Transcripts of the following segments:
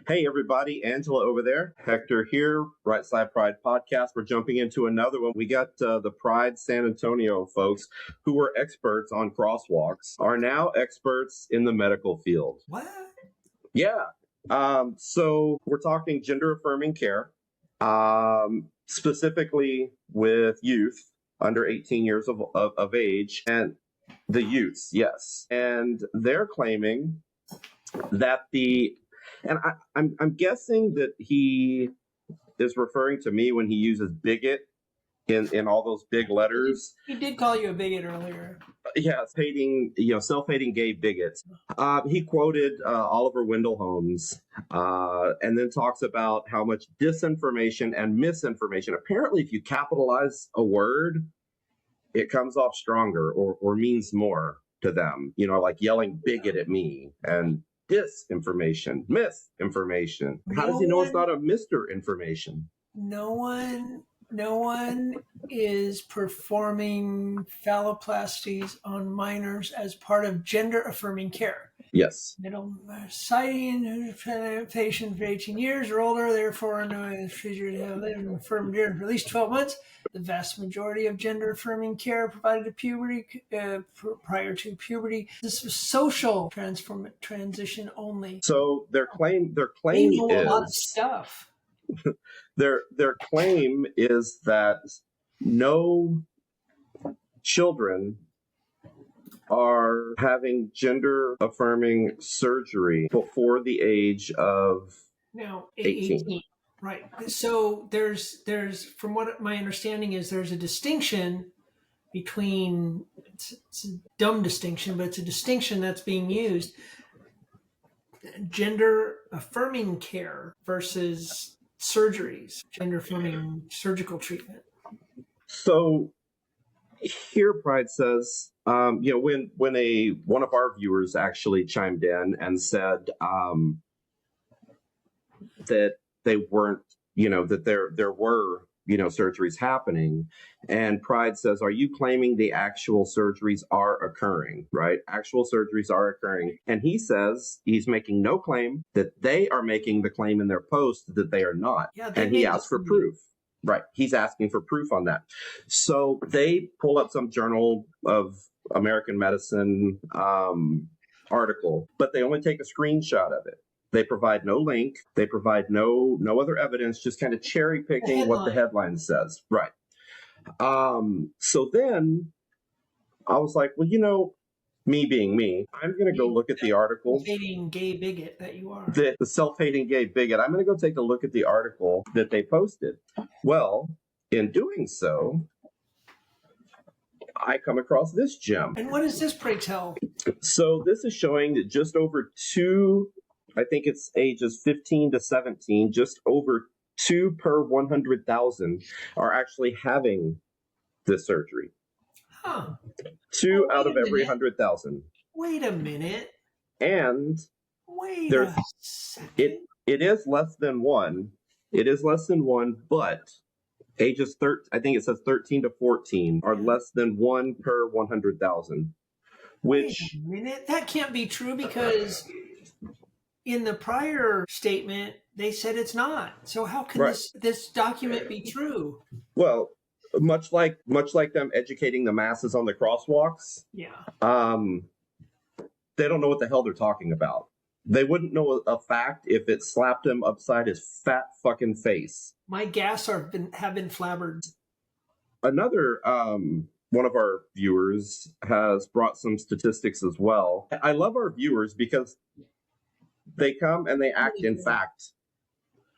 Hey, everybody. Angela over there. Hector here, Right Side Pride Podcast. We're jumping into another one. We got the Pride San Antonio folks who were experts on crosswalks, are now experts in the medical field. What? Yeah. So we're talking gender affirming care, specifically with youth under 18 years of age, and the youths, yes. And they're claiming that I'm guessing that he is referring to me when he uses bigot in all those big letters. He did call you a bigot earlier. Yeah, self-hating gay bigots. He quoted Oliver Wendell Holmes, and then talks about how much disinformation and misinformation. Apparently, if you capitalize a word, it comes off stronger or means more to them. Like yelling bigot at me and disinformation, misinformation. How does he know it's not a Mr. Information? No one is performing phalloplasties on minors as part of gender affirming care. Yes. Citing patients for 18 years or older, therefore, no procedure to have lived in affirmed gender for at least 12 months. The vast majority of gender affirming care provided to puberty, prior to puberty. This was social transition only. So their claim They know is a lot of stuff. their claim is that no children are having gender affirming surgery before the age of Now, 18. Right. So there's from what my understanding is, there's a distinction between, it's a dumb distinction, but it's a distinction that's being used, gender affirming care versus surgeries, gender affirming surgical treatment. So here Pride says, when one of our viewers actually chimed in and said that they weren't, that there were, surgeries happening. And Pride says, are you claiming the actual surgeries are occurring, right? Actual surgeries are occurring. And he says he's making no claim, that they are making the claim in their post that they are not. Yeah, and he asks for proof. Right. He's asking for proof on that. So they pull up some Journal of American Medicine article, but they only take a screenshot of it. They provide no link. They provide no other evidence, just kind of cherry picking what the headline says. Right. So then I was like, well, me being me, I'm going to go look at the article. Self-hating gay bigot that you are. The self-hating gay bigot. I'm going to go take a look at the article that they posted. Well, in doing so, I come across this gem. And what is this, pray tell? So this is showing that just over I think it's ages 15 to 17, just over 2 per 100,000 are actually having this surgery. Huh. 2 out of every 100,000. Wait a minute. And wait a second. It is less than one. It is less than one, but ages I think it says 13 to 14 are less than 1 per 100,000. Which, wait a minute, that can't be true, because in the prior statement they said it's not. So how can this document be true? Well, much like them educating the masses on the crosswalks. Yeah. They don't know what the hell they're talking about. They wouldn't know a fact if it slapped him upside his fat fucking face. My gas have been flabbered. Another one of our viewers has brought some statistics as well. I love our viewers because they come and they act in fact.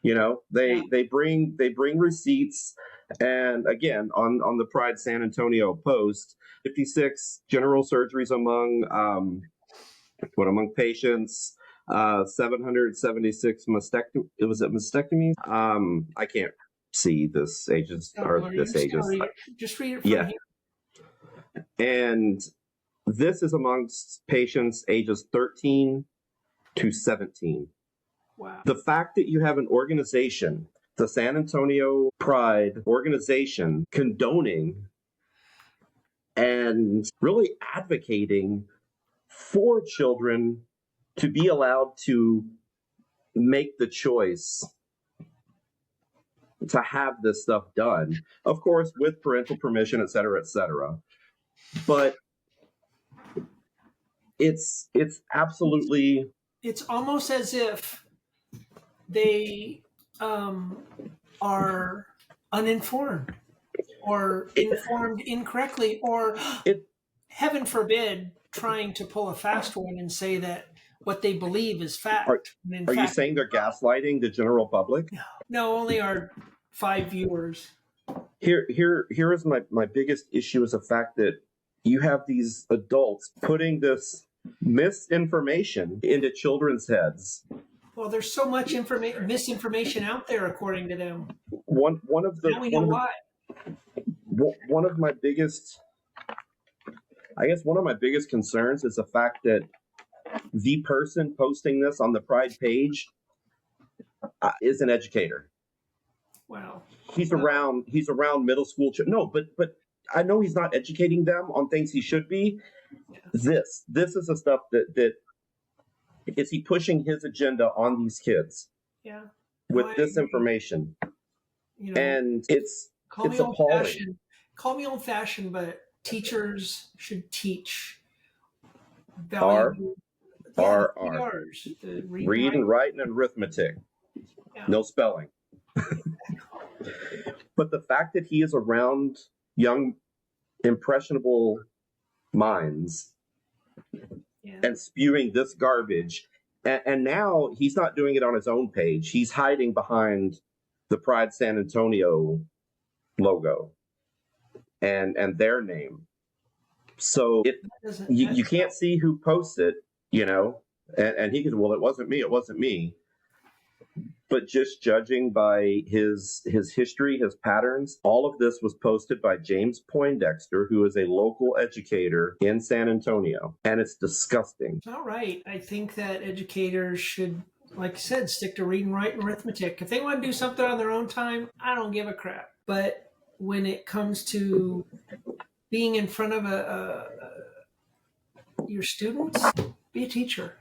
They bring receipts. And again, on the Pride San Antonio post, 56 general surgeries among patients, 776 mastectomies. I can't see this ages or this ages. Just read it from here. And this is amongst patients ages 13 to 17. Wow. The fact that you have an organization, the San Antonio Pride organization, condoning and really advocating for children to be allowed to make the choice to have this stuff done, of course, with parental permission, et cetera, et cetera. But it's absolutely... It's almost as if they are uninformed or informed incorrectly, or heaven forbid, trying to pull a fast one and say that what they believe is fact. Are you saying they're gaslighting the general public? No, only our 5 viewers. Here is my biggest issue, is the fact that you have these adults putting this misinformation into children's heads. Well, there's so much misinformation out there, according to them. One of the now we know why. One of my biggest concerns is the fact that the person posting this on the Pride page is an educator. Wow. He's around middle school. No, but I know he's not educating them on things he should be. Yeah. This is the stuff that is he pushing his agenda on these kids? Yeah. With this information. And it's appalling. Call me old-fashioned, but teachers should teach value. Read and write and arithmetic. Yeah. No spelling. But the fact that he is around young, impressionable minds and spewing this garbage, and now he's not doing it on his own page. He's hiding behind the Pride San Antonio logo and their name. So you can't see who posts it, and he could, well, it wasn't me. But just judging by his history, his patterns, all of this was posted by James Poindexter, who is a local educator in San Antonio. And it's disgusting. All right. I think that educators should, like I said, stick to reading, writing, arithmetic. If they want to do something on their own time, I don't give a crap. But when it comes to being in front of your students, be a teacher.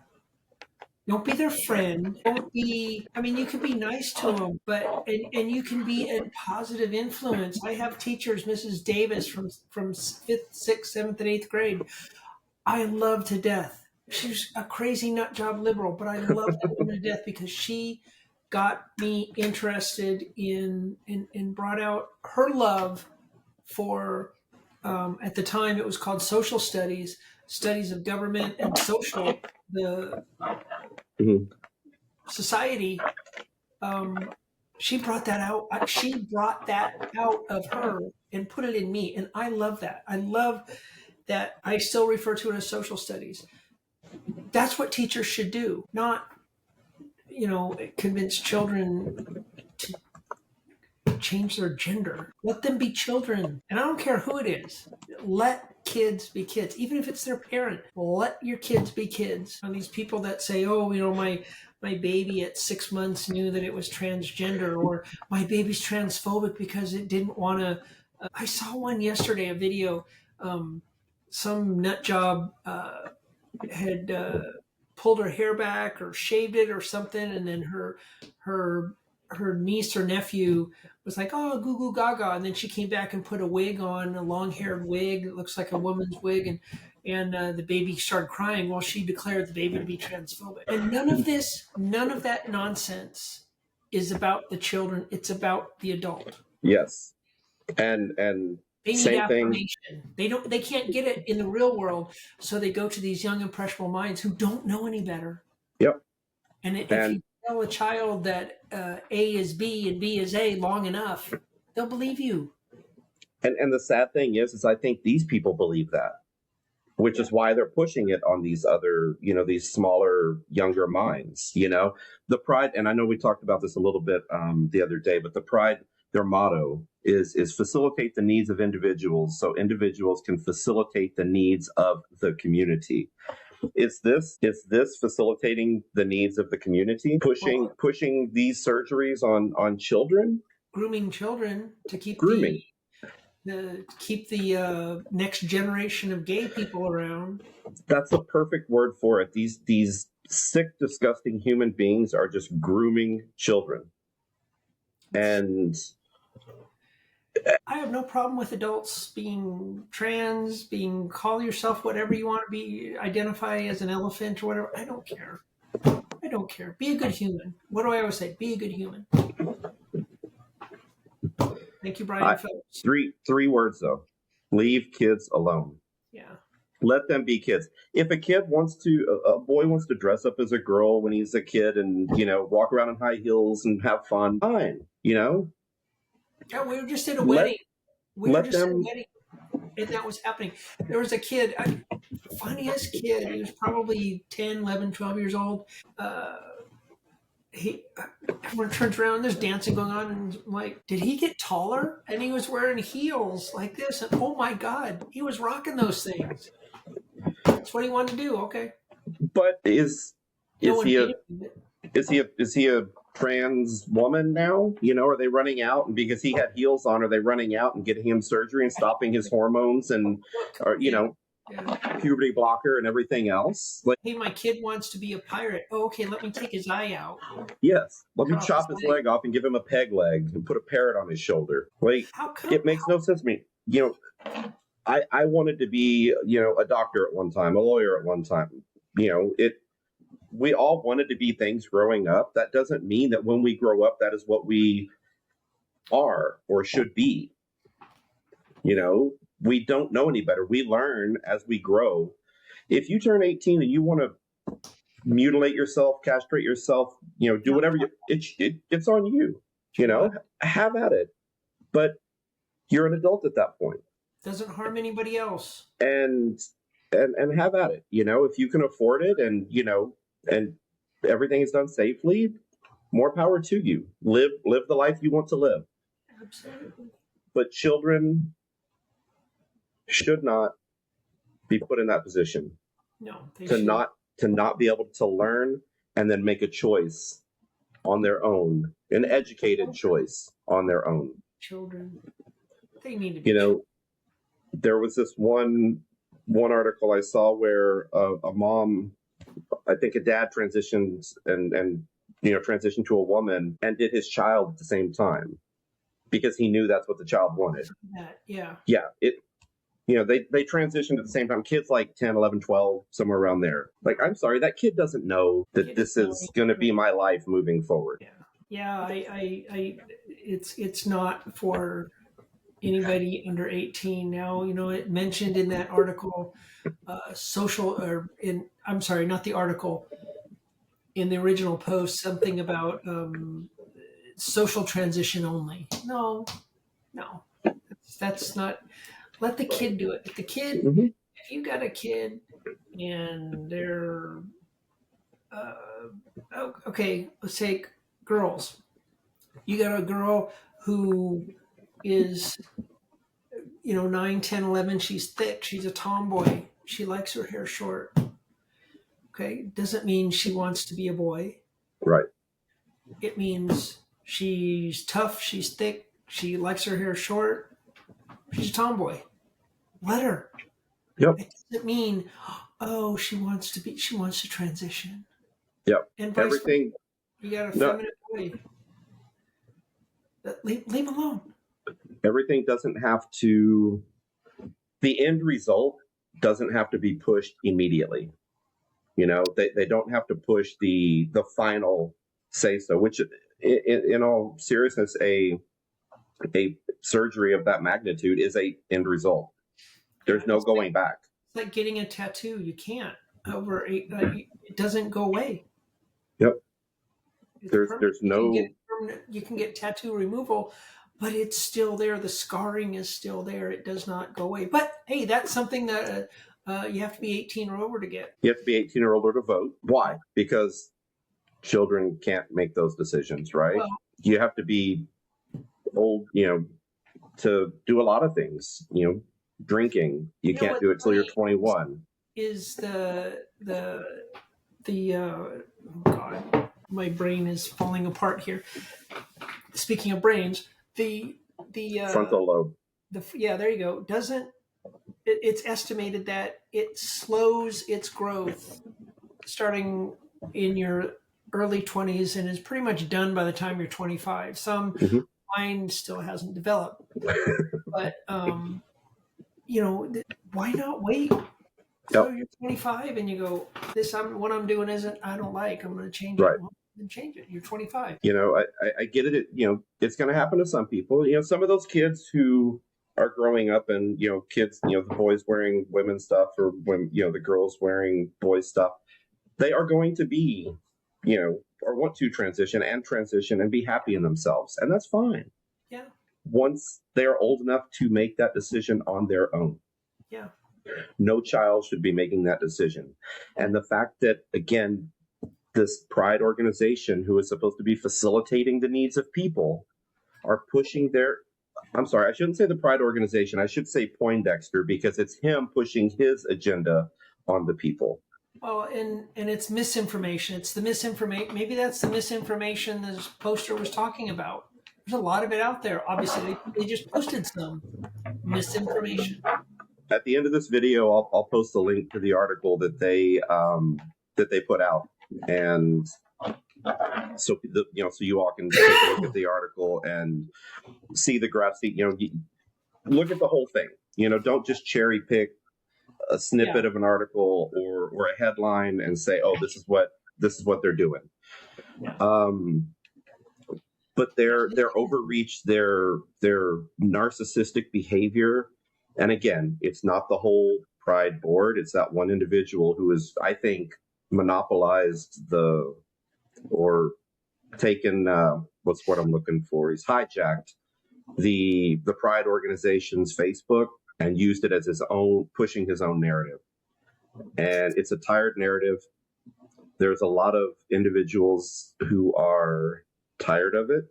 Don't be their friend. You can be nice to them, but you can be a positive influence. I have teachers, Mrs. Davis from 5th, 6th, 7th, and 8th grade. I love to death. She's a crazy nut job liberal, but I love that woman to death because she got me interested in brought out her love for, at the time it was called social studies of government and social, society. She brought that out. She brought that out of her and put it in me. And I love that. I love that. I still refer to it as social studies. That's what teachers should do, not, convince children to change their gender. Let them be children. And I don't care who it is. Let kids be kids. Even if it's their parent, let your kids be kids. And these people that say, oh, my baby at 6 months knew that it was transgender, or my baby's transphobic because it didn't want to. I saw one yesterday, a video. Some nut job had pulled her hair back or shaved it or something, and then her niece or nephew was like, oh, goo goo gaga, and then she came back and put a wig on, a long-haired wig. It looks like a woman's wig, and the baby started crying. Well, she declared the baby to be transphobic. And none of that nonsense is about the children. It's about the adult. Yes. And they need affirmation. They can't get it in the real world, so they go to these young impressionable minds who don't know any better. Yep. And if you tell a child that A is B and B is A long enough, they'll believe you. And the sad thing is I think these people believe that, which is why they're pushing it on these other, these smaller, younger minds. The Pride, and I know we talked about this a little bit the other day, but the Pride, their motto is facilitate the needs of individuals so individuals can facilitate the needs of the community. Is this facilitating the needs of the community, pushing these surgeries on children, grooming children to keep grooming the next generation of gay people around? That's the perfect word for it. These sick, disgusting human beings are just grooming children. And I have no problem with adults being trans, call yourself whatever you want to be, identify as an elephant or whatever. I don't care. I don't care. Be a good human. What do I always say? Be a good human. Thank you, Brian Phillips. Three words though: leave kids alone. Yeah. Let them be kids. If a boy wants to dress up as a girl when he's a kid and, walk around in high heels and have fun, fine, Yeah, we were just at a wedding. At a wedding, and that was happening. There was a kid, funniest kid. He was probably 10, 11, 12 years old. Everyone turns around, there's dancing going on, and I'm like, did he get taller? And he was wearing heels like this, and oh my God, he was rocking those things. That's what he wanted to do. Okay. But is he a trans woman now? Are they running out, and because he had heels on, are they running out and getting him surgery and stopping his hormones and, puberty blocker and everything else? Like, hey, my kid wants to be a pirate. Oh, okay, let me take his eye out. Yes, let me chop his leg off and give him a peg leg and put a parrot on his shoulder. Like, it makes no sense to me. I wanted to be, a doctor at one time, a lawyer at one time. We all wanted to be things growing up. That doesn't mean that when we grow up, that is what we are or should be. We don't know any better. We learn as we grow. If you turn 18 and you want to mutilate yourself, castrate yourself, do whatever, it's on you. Have at it. But you're an adult at that point. Doesn't harm anybody else. And have at it. If you can afford it and everything is done safely, more power to you. Live the life you want to live. Absolutely. But children should not be put in that position. No, to not be able to learn and then make a choice on their own, an educated choice on their own. Children, they need to be. There was this one article I saw where a mom, I think a dad transitioned and transitioned to a woman and did his child at the same time because he knew that's what the child wanted. Yeah. Yeah. They transitioned at the same time. Kids like 10, 11, 12, somewhere around there. Like, I'm sorry, that kid doesn't know that this is going to be my life moving forward. Yeah. It's not for anybody under 18 now. It mentioned in that article, not the article, in the original post, something about social transition only. No, that's not. Let the kid do it. If the kid, if you got a kid and they're, okay, let's take girls. You got a girl who is, 9, 10, 11. She's thick. She's a tomboy. She likes her hair short. Okay. Doesn't mean she wants to be a boy. Right. It means she's tough. She's thick. She likes her hair short. She's a tomboy. Let her. Yep. It doesn't mean, she wants to transition. Yep. And everything. You got a feminine boy. Leave him alone. Everything doesn't have to. The end result doesn't have to be pushed immediately. They don't have to push the final say so. Which, in all seriousness, a surgery of that magnitude is a end result. There's no going back. It's like getting a tattoo. You can't it doesn't go away. Yep. There's no. You can get tattoo removal, but it's still there. The scarring is still there. It does not go away. But hey, that's something that you have to be 18 or over to get. You have to be 18 or older to vote. Why? Because children can't make those decisions, right? Well, you have to be old, to do a lot of things. Drinking, you can't do it till you're 21. Is the God, my brain is falling apart here. Speaking of brains, the frontal lobe. There you go. It's estimated that it slows its growth starting in your early 20s and is pretty much done by the time you're 25. Some Mhm. mind still hasn't developed, but why not wait Yep. till you're 25 and you go, what I'm doing isn't, I don't like, I'm going to change it. Right. Well, then change it. You're 25. I get it. It's going to happen to some people. Some of those kids who are growing up and, kids, the boys wearing women's stuff or when, the girls wearing boys stuff, they are going to be, or want to transition and be happy in themselves. And that's fine. Yeah. Once they're old enough to make that decision on their own. Yeah. No child should be making that decision. And the fact that, again, this Pride organization, who is supposed to be facilitating the needs of people, are pushing I'm sorry, I shouldn't say the Pride organization. I should say Poindexter, because it's him pushing his agenda on the people. Well, and it's misinformation. It's the misinformation. Maybe that's the misinformation this poster was talking about. There's a lot of it out there. Obviously, they just posted some misinformation. At the end of this video, I'll post a link to the article that they put out, and so you all can take a look at the article and see the graphs. Look at the whole thing. Don't just cherry pick a snippet of an article or a headline and say, "Oh, this is what they're doing." Yeah. But their overreach, their narcissistic behavior, and again, it's not the whole Pride board. It's that one individual who is, I think, monopolized or taken. What's what I'm looking for? He's hijacked the Pride organization's Facebook and used it as his own, pushing his own narrative. And it's a tired narrative. There's a lot of individuals who are tired of it,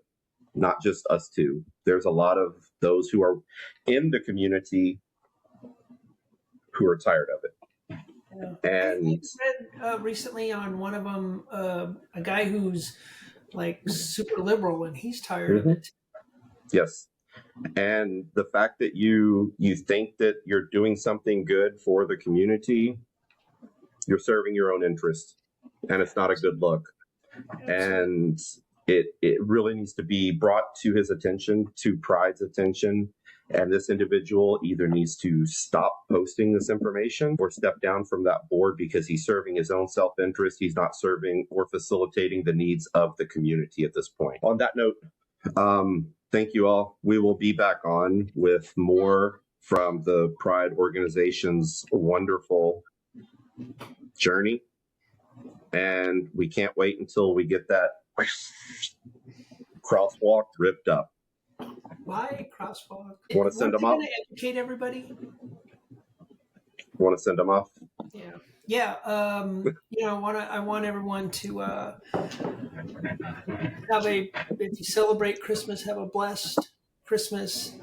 not just us two. There's a lot of those who are in the community who are tired of it. Yeah. And I read recently on one of them a guy who's like super liberal and he's tired of it. Yes. And the fact that you think that you're doing something good for the community, you're serving your own interest, and it's not a good look. And it really needs to be brought to his attention, to Pride's attention. And this individual either needs to stop posting this information or step down from that board, because he's serving his own self-interest. He's not serving or facilitating the needs of the community at this point. On that note, thank you all. We will be back on with more from the Pride organization's wonderful journey. And we can't wait until we get that crosswalk ripped up. Why crosswalk? Want to send them off? Educate everybody. Want to send them off? Yeah. Yeah. I want everyone to if you celebrate Christmas, have a blessed Christmas.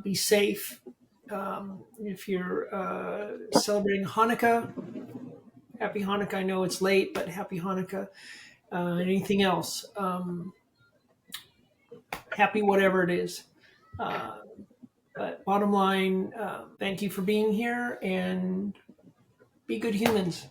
Be safe. If you're celebrating Hanukkah, happy Hanukkah. I know it's late, but happy Hanukkah. Anything else? Happy whatever it is. But bottom line, thank you for being here and be good humans.